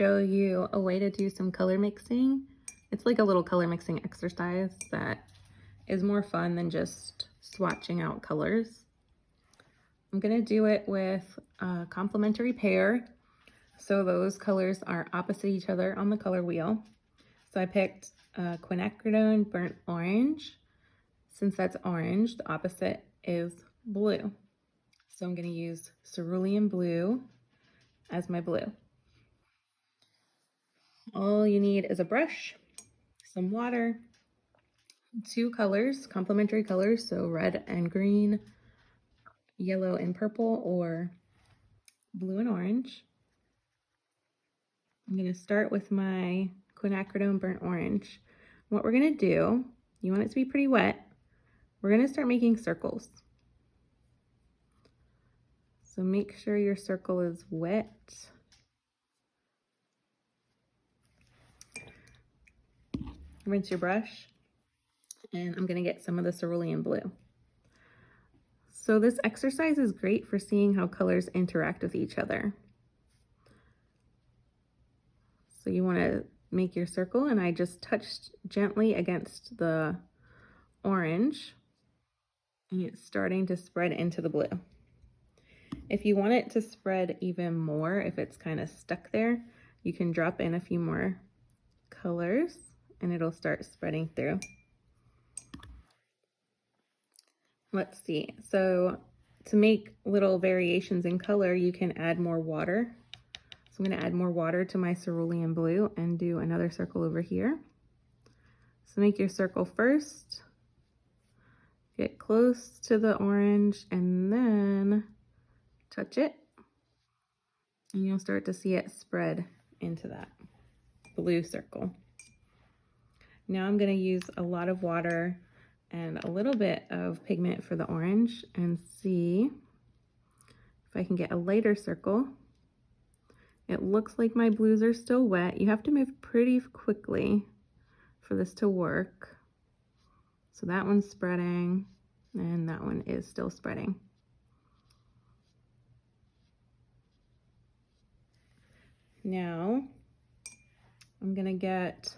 show you a way to do some color mixing. It's like a little color mixing exercise that is more fun than just swatching out colors. I'm gonna do it with a complementary pair. So those colors are opposite each other on the color wheel. So I picked Quinacridone Burnt Orange. Since that's orange, the opposite is blue. So I'm gonna use Cerulean Blue as my blue. All you need is a brush, some water, two colors, complementary colors, so red and green, yellow and purple, or blue and orange. I'm going to start with my Quinacridone Burnt Orange. What we're going to do, you want it to be pretty wet, we're going to start making circles. So make sure your circle is wet. Rinse your brush, and I'm going to get some of the cerulean blue. So this exercise is great for seeing how colors interact with each other. So you want to make your circle, and I just touched gently against the orange, and it's starting to spread into the blue. If you want it to spread even more, if it's kind of stuck there, you can drop in a few more colors and it'll start spreading through. Let's see. So to make little variations in color, you can add more water. So I'm going to add more water to my cerulean blue and do another circle over here. So make your circle first, get close to the orange, and then touch it, and you'll start to see it spread into that blue circle. Now I'm going to use a lot of water and a little bit of pigment for the orange and see if I can get a lighter circle. It looks like my blues are still wet. You have to move pretty quickly for this to work. So that one's spreading and that one is still spreading. Now I'm gonna get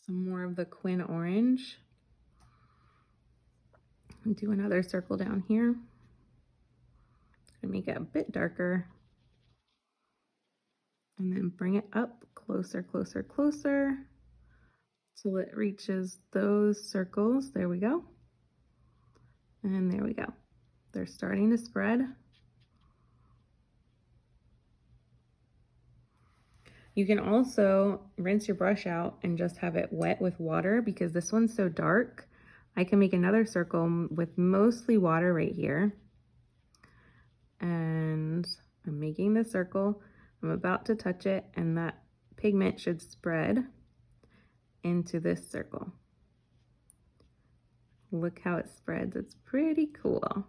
some more of the Quin orange and do another circle down here. Gonna make it a bit darker and then bring it up closer, closer, closer till it reaches those circles. There we go. And there we go. They're starting to spread. You can also rinse your brush out and just have it wet with water because this one's so dark. I can make another circle with mostly water right here. And I'm making the circle. I'm about to touch it and that pigment should spread into this circle. Look how it spreads. It's pretty cool.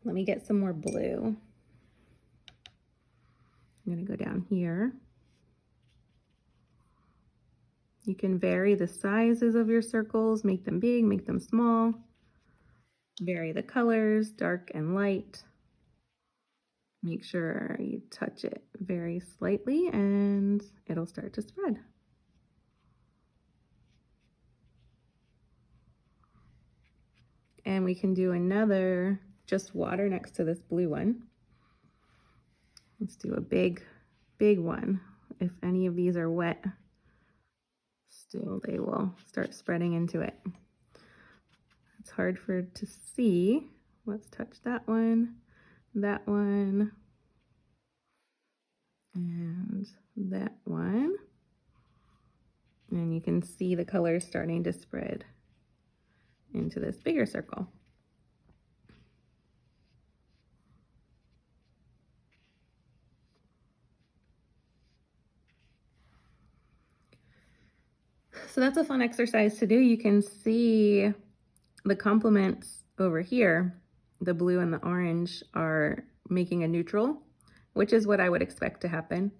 Let me get some more blue. I'm going to go down here. You can vary the sizes of your circles, make them big, make them small. Vary the colors, dark and light. Make sure you touch it very slightly and it'll start to spread. And we can do another, just water next to this blue one. Let's do a big, big one. If any of these are wet, still they will start spreading into it. It's hard to see. Let's touch that one, and that one. And you can see the colors starting to spread into this bigger circle. So that's a fun exercise to do. You can see the complements over here, the blue and the orange, are making a neutral, which is what I would expect to happen.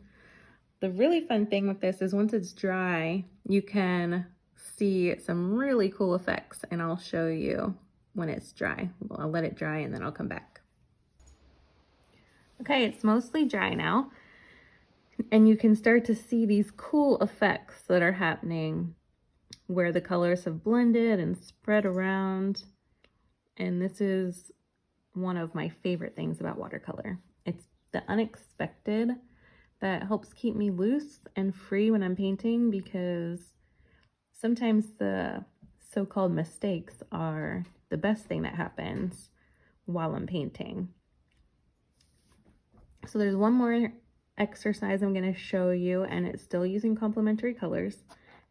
The really fun thing with this is once it's dry, you can see some really cool effects, and I'll show you when it's dry. I'll let it dry and then I'll come back. Okay, it's mostly dry now, and you can start to see these cool effects that are happening where the colors have blended and spread around. And this is one of my favorite things about watercolor. It's the unexpected that helps keep me loose and free when I'm painting, because sometimes the so-called mistakes are the best thing that happens while I'm painting. So there's one more exercise I'm going to show you, and it's still using complementary colors.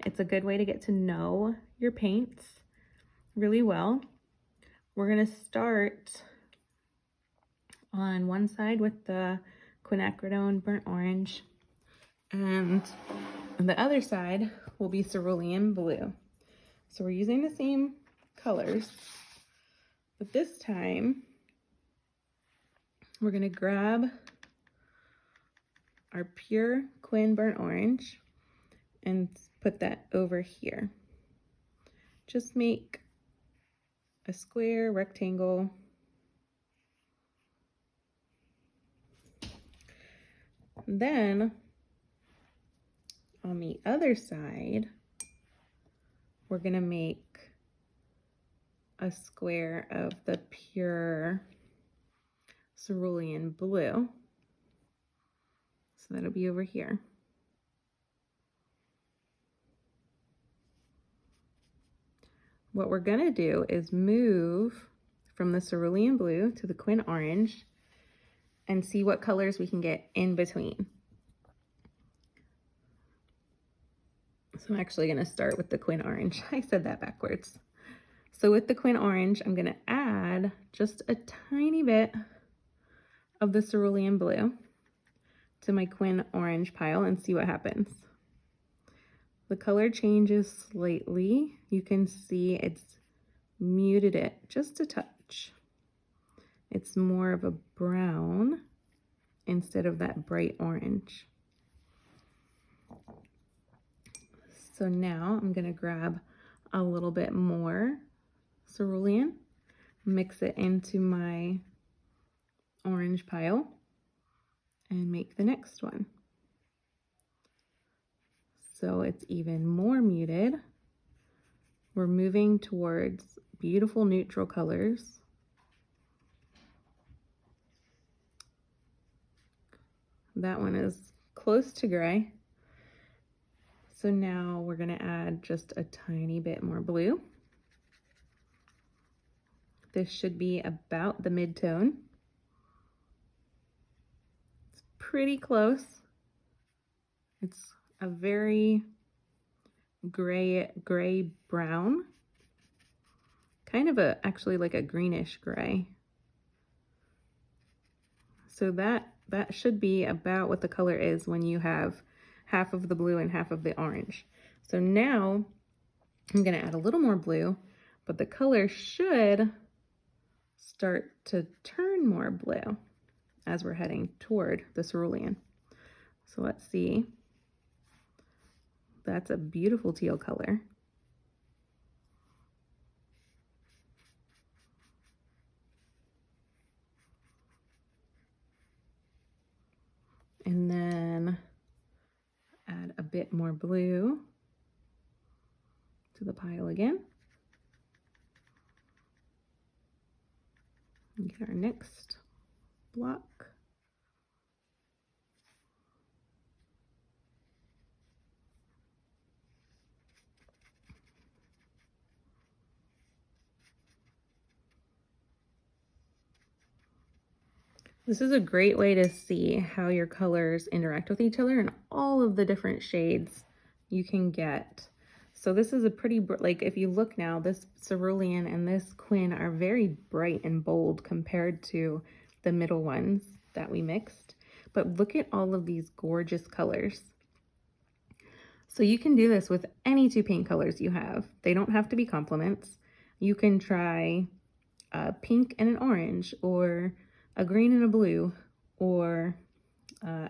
It's a good way to get to know your paints really well. We're going to start on one side with the Quinacridone burnt orange, and the other side will be Cerulean blue. So we're using the same colors, but this time we're going to grab our pure Quin burnt orange and put that over here. Just make a square rectangle. Then on the other side, we're going to make a square of the pure Cerulean blue. So that'll be over here. What we're going to do is move from the Cerulean blue to the Quin orange and see what colors we can get in between. So I'm actually going to start with the Quin orange. I said that backwards. So with the Quin orange, I'm going to add just a tiny bit of the Cerulean blue to my Quin orange pile and see what happens. The color changes slightly. You can see it's muted it just a touch. It's more of a brown instead of that bright orange. So now I'm going to grab a little bit more Cerulean, mix it into my orange pile, and make the next one. So it's even more muted. We're moving towards beautiful neutral colors. That one is close to gray. So now we're going to add just a tiny bit more blue. This should be about the mid-tone. It's pretty close. It's a very gray brown, kind of actually like a greenish gray. So that should be about what the color is when you have half of the blue and half of the orange. So now I'm going to add a little more blue, but the color should start to turn more blue as we're heading toward the cerulean. So let's see. That's a beautiful teal color. And then add a bit more blue to the pile again. And get our next block. This is a great way to see how your colors interact with each other and all of the different shades you can get. So this is a pretty, like if you look now, this cerulean and this Quin are very bright and bold compared to the middle ones that we mixed. But look at all of these gorgeous colors. So you can do this with any two paint colors you have. They don't have to be complements. You can try a pink and an orange, or a green and a blue, or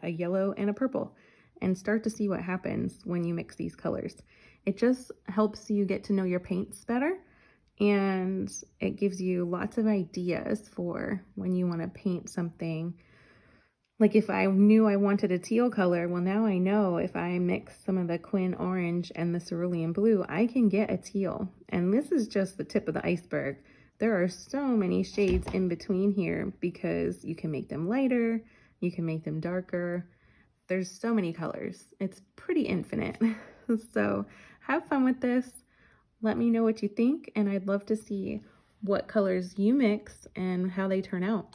a yellow and a purple, and start to see what happens when you mix these colors. It just helps you get to know your paints better, and it gives you lots of ideas for when you want to paint something Like if I knew I wanted a teal color, well, now I know if I mix some of the Quin orange and the cerulean blue, I can get a teal. And this is just the tip of the iceberg. There are so many shades in between here because you can make them lighter, you can make them darker. There's so many colors. It's pretty infinite. So have fun with this. Let me know what you think, and I'd love to see what colors you mix and how they turn out.